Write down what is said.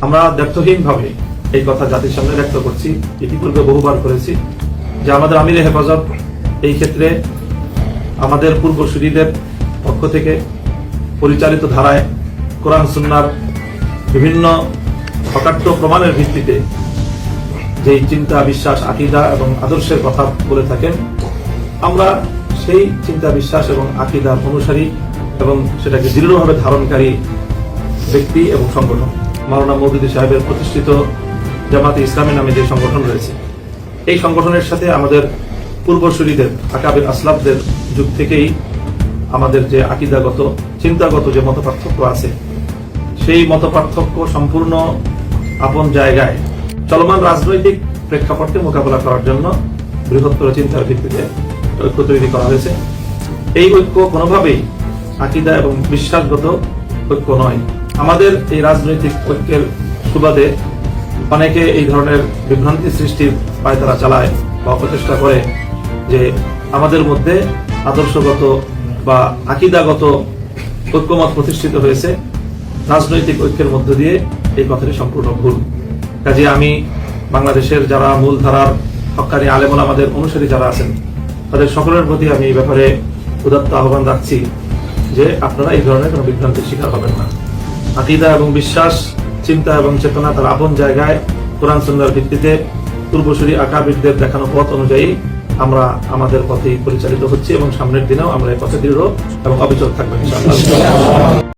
আমরা দ্ব্যর্থহীনভাবে এই কথা জাতির সামনে ব্যক্ত করছি, ইতিপূর্বে বহুবার করেছি যে আমাদের আমিরে হেফাজত এই ক্ষেত্রে আমাদের পূর্বসূরীদের পক্ষ থেকে পরিচালিত ধারায় কোরআন সুন্নাহর বিভিন্ন অকাট্য প্রমাণের ভিত্তিতে যেই চিন্তা, বিশ্বাস, আকীদা এবং আদর্শের কথা বলে থাকেন, আমরা সেই চিন্তা, বিশ্বাস এবং আকীদার অনুসারী এবং সেটাকে দৃঢ়ভাবে ধারণকারী ব্যক্তি এবং সংগঠন। মাওলানা মওদুদী সাহেবের প্রতিষ্ঠিত জামাতে ইসলামী নামে যে সংগঠন রয়েছে, এই সংগঠনের সাথে আমাদের পূর্বসূরীদের, আকাবির আসলাফদের যুগ থেকেই আমাদের যে আকীদাগত, চিন্তাগত যে মতপার্থক্য আছে, সেই মতপার্থক্য সম্পূর্ণ আপন জায়গায় চলমান রাজনৈতিক প্রেক্ষাপটকে মোকাবেলা করার জন্য বৃহত্তর চিন্তার ভিত্তিতে ঐক্য তৈরি করা হয়েছে। এই ঐক্য কোনোভাবেই আকীদা এবং বিশ্বাসগত ঐক্য নয়। আমাদের এই রাজনৈতিক ঐক্যের সুবাদে অনেকে এই ধরনের বিভ্রান্তি সৃষ্টির পায়তারা চালায় বা প্রচেষ্টা করে যে আমাদের মধ্যে আদর্শগত বা আকীদাগত ঐক্যমত প্রতিষ্ঠিত হয়েছে রাজনৈতিক ঐক্যের মধ্য দিয়ে। এই কথাটি সম্পূর্ণ ভুল। কাজে আমি বাংলাদেশের যারা মূলধারার হক্কানি আলেম ওলামাদের অনুসারী যারা আছেন, তাদের সকলের প্রতি আমি এই ব্যাপারে উদাত্ত আহ্বান রাখছি যে আপনারা এই ধরনের কোনো বিভ্রান্তির শিকার হবেন না। আকীদা এবং বিশ্বাস, চিন্তা এবং চেতনা তার আপন জায়গায় কোরআন সুন্নাহর ভিত্তিতে পূর্বসূরী আকাবিরদের দেখানো পথ অনুযায়ী আমরা আমাদের পথেই পরিচালিত হচ্ছি এবং সামনের দিনেও আমরা এই পথে দৃঢ় এবং অবিচল থাকবো ইনশাআল্লাহ।